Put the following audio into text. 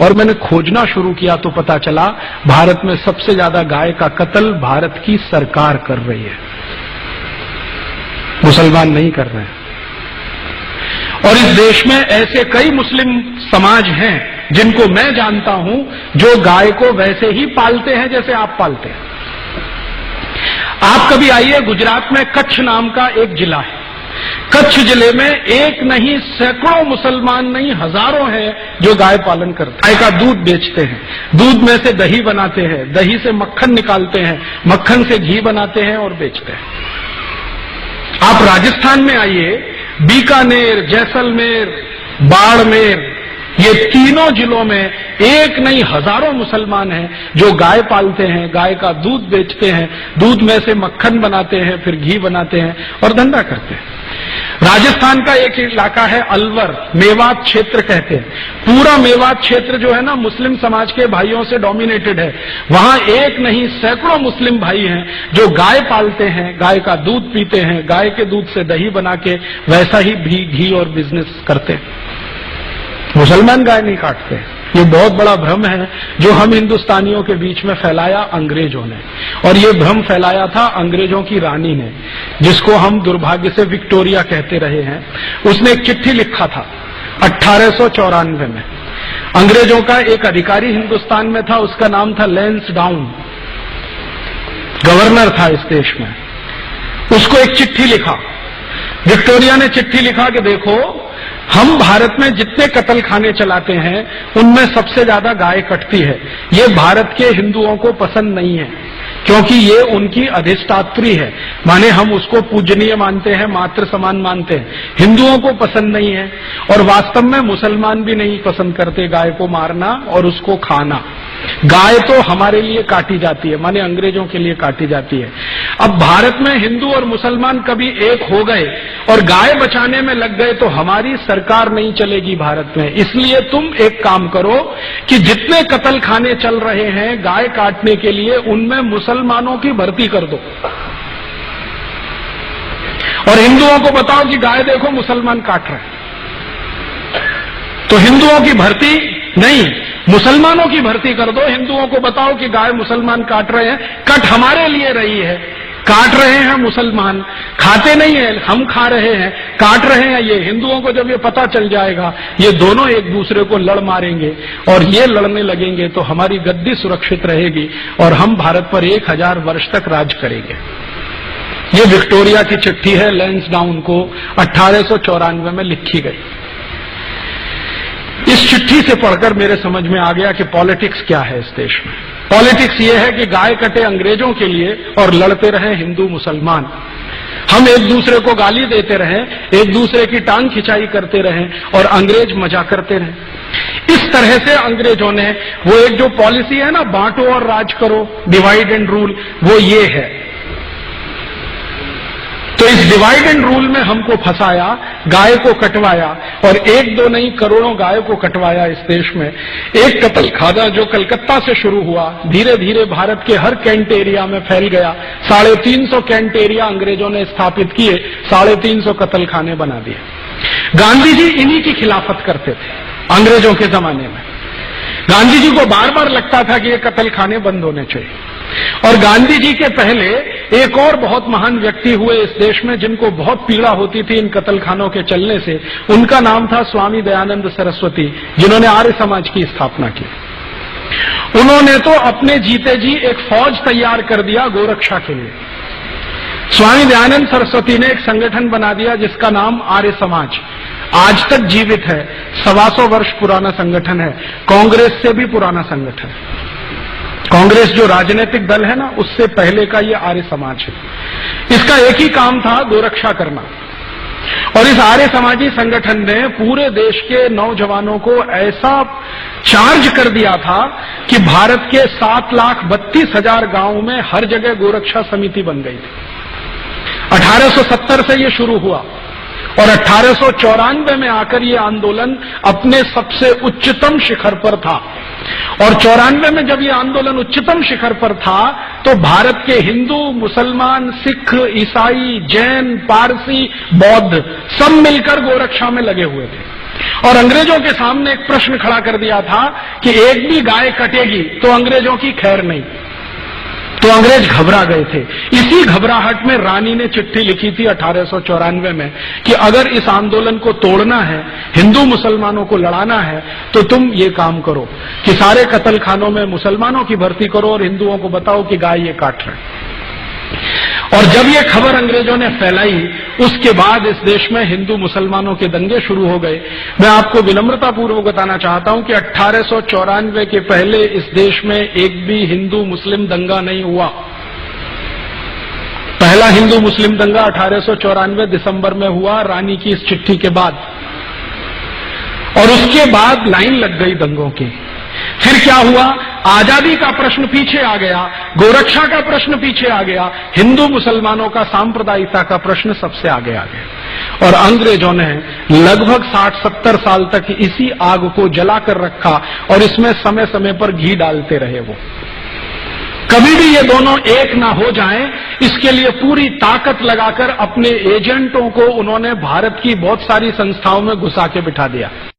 और मैंने खोजना शुरू किया तो पता चला भारत में सबसे ज्यादा गाय का कत्ल भारत की सरकार कर रही है, मुसलमान नहीं कर रहे हैं। और इस देश में ऐसे कई मुस्लिम समाज हैं जिनको मैं जानता हूं जो गाय को वैसे ही पालते हैं जैसे आप पालते हैं। आप कभी आइए, गुजरात में कच्छ नाम का एक जिला है। कच्छ जिले में एक नहीं सैकड़ों मुसलमान नहीं हजारों हैं जो गाय पालन करते हैं। गाय का दूध बेचते हैं, दूध में से दही बनाते हैं, दही से मक्खन निकालते हैं, मक्खन से घी बनाते हैं और बेचते हैं। आप राजस्थान में आइए, बीकानेर, जैसलमेर, बाड़मेर, ये तीनों जिलों में एक नहीं हजारों मुसलमान हैं जो गाय पालते हैं, गाय का दूध बेचते हैं, दूध में से मक्खन बनाते हैं, फिर घी बनाते हैं और धंधा करते हैं। राजस्थान का एक इलाका है अलवर, मेवात क्षेत्र कहते हैं। पूरा मेवात क्षेत्र जो है ना मुस्लिम समाज के भाइयों से डोमिनेटेड है। वहां एक नहीं सैकड़ों मुस्लिम भाई हैं जो गाय पालते हैं, गाय का दूध पीते हैं, गाय के दूध से दही बना के वैसा ही घी और बिजनेस करते हैं। मुसलमान गाय नहीं काटते। ये बहुत बड़ा भ्रम है जो हम हिंदुस्तानियों के बीच में फैलाया अंग्रेजों ने, और ये भ्रम फैलाया था अंग्रेजों की रानी ने, जिसको हम दुर्भाग्य से विक्टोरिया कहते रहे हैं। उसने एक चिट्ठी लिखा था 1894 में। अंग्रेजों का एक अधिकारी हिंदुस्तान में था, उसका नाम था लैंसडाउन, गवर्नर था इस देश में। उसको एक चिट्ठी लिखा, विक्टोरिया ने चिट्ठी लिखा कि देखो, हम भारत में जितने कत्ल खाने चलाते हैं उनमें सबसे ज्यादा गाय कटती है। ये भारत के हिंदुओं को पसंद नहीं है क्योंकि ये उनकी अधिष्ठात्री है, माने हम उसको पूजनीय मानते हैं, मातृ समान मानते हैं। हिंदुओं को पसंद नहीं है और वास्तव में मुसलमान भी नहीं पसंद करते गाय को मारना और उसको खाना। गाय तो हमारे लिए काटी जाती है, माने अंग्रेजों के लिए काटी जाती है। अब भारत में हिंदू और मुसलमान कभी एक हो गए और गाय बचाने में लग गए तो हमारी सरकार नहीं चलेगी भारत में। इसलिए तुम एक काम करो कि जितने कत्ल खाने चल रहे हैं गाय काटने के लिए, उनमें मुसलमानों की भर्ती कर दो और हिंदुओं को बताओ कि गाय देखो मुसलमान काट रहे हैं। तो हिंदुओं की भर्ती नहीं, मुसलमानों की भर्ती कर दो। हिंदुओं को बताओ कि गाय मुसलमान काट रहे हैं, कट हमारे लिए रही है, काट रहे हैं मुसलमान, खाते नहीं है, हम खा रहे हैं, काट रहे हैं ये। हिंदुओं को जब ये पता चल जाएगा, ये दोनों एक दूसरे को लड़ मारेंगे और ये लड़ने लगेंगे तो हमारी गद्दी सुरक्षित रहेगी और हम भारत पर 1000 वर्ष तक राज करेंगे। ये विक्टोरिया की चिट्ठी है, लैंसडाउन को 1894 में लिखी गई। इस चिट्ठी से पढ़कर मेरे समझ में आ गया कि पॉलिटिक्स क्या है इस देश में। पॉलिटिक्स ये है कि गाय कटे अंग्रेजों के लिए और लड़ते रहे हिंदू मुसलमान। हम एक दूसरे को गाली देते रहें, एक दूसरे की टांग खिंचाई करते रहें और अंग्रेज मजा करते रहें। इस तरह से अंग्रेजों ने वो एक जो पॉलिसी है ना, बांटो और राज करो, डिवाइड एंड रूल, वो ये है। तो इस डिवाइड एंड रूल में हमको फंसाया, गाय को कटवाया और एक दो नहीं करोड़ों गाय को कटवाया इस देश में। एक कत्ल खाना जो कलकत्ता से शुरू हुआ, धीरे धीरे भारत के हर कैंट एरिया में फैल गया। 350 कैंट एरिया अंग्रेजों ने स्थापित किए, 350 कत्ल खाने बना दिए। गांधी जी इन्हीं की खिलाफत करते थे अंग्रेजों के जमाने में। गांधी जी को बार बार लगता था कि ये कत्ल खाने बंद होने चाहिए। और गांधी जी के पहले एक और बहुत महान व्यक्ति हुए इस देश में जिनको बहुत पीड़ा होती थी इन कत्ल खानों के चलने से। उनका नाम था स्वामी दयानंद सरस्वती, जिन्होंने आर्य समाज की स्थापना की। उन्होंने तो अपने जीते जी एक फौज तैयार कर दिया गोरक्षा के लिए। स्वामी दयानंद सरस्वती ने एक संगठन बना दिया जिसका नाम आर्य समाज, आज तक जीवित है। 125 वर्ष पुराना संगठन है, कांग्रेस से भी पुराना संगठन। कांग्रेस जो राजनीतिक दल है ना, उससे पहले का ये आर्य समाज है। इसका एक ही काम था, गोरक्षा करना। और इस आर्य समाजी संगठन ने पूरे देश के नौजवानों को ऐसा चार्ज कर दिया था कि भारत के 7,32,000 गांवों में हर जगह गोरक्षा समिति बन गई थी। 1870 से ये शुरू हुआ और 1894 में आकर ये आंदोलन अपने सबसे उच्चतम शिखर पर था। और 94 में जब ये आंदोलन उच्चतम शिखर पर था तो भारत के हिंदू, मुसलमान, सिख, ईसाई, जैन, पारसी, बौद्ध सब मिलकर गोरक्षा में लगे हुए थे। और अंग्रेजों के सामने एक प्रश्न खड़ा कर दिया था कि एक भी गाय कटेगी तो अंग्रेजों की खैर नहीं। तो अंग्रेज घबरा गए थे। इसी घबराहट में रानी ने चिट्ठी लिखी थी 1894 में कि अगर इस आंदोलन को तोड़ना है, हिंदू मुसलमानों को लड़ाना है, तो तुम ये काम करो कि सारे कत्ल खानों में मुसलमानों की भर्ती करो और हिंदुओं को बताओ कि गाय ये काट रहे। और जब ये खबर अंग्रेजों ने फैलाई, उसके बाद इस देश में हिंदू मुसलमानों के दंगे शुरू हो गए। मैं आपको विनम्रतापूर्वक बताना चाहता हूं कि 1894 के पहले इस देश में एक भी हिंदू मुस्लिम दंगा नहीं हुआ। पहला हिंदू मुस्लिम दंगा 1894 दिसंबर में हुआ, रानी की इस चिट्ठी के बाद, और उसके बाद लाइन लग गई दंगों की। फिर क्या हुआ? आजादी का प्रश्न पीछे आ गया, गोरक्षा का प्रश्न पीछे आ गया, हिंदू मुसलमानों का सांप्रदायिकता का प्रश्न सबसे आगे आ गया। और अंग्रेजों ने लगभग 60-70 साल तक इसी आग को जलाकर रखा और इसमें समय समय पर घी डालते रहे। वो कभी भी ये दोनों एक ना हो जाएं, इसके लिए पूरी ताकत लगाकर अपने एजेंटों को उन्होंने भारत की बहुत सारी संस्थाओं में घुसा के बिठा दिया।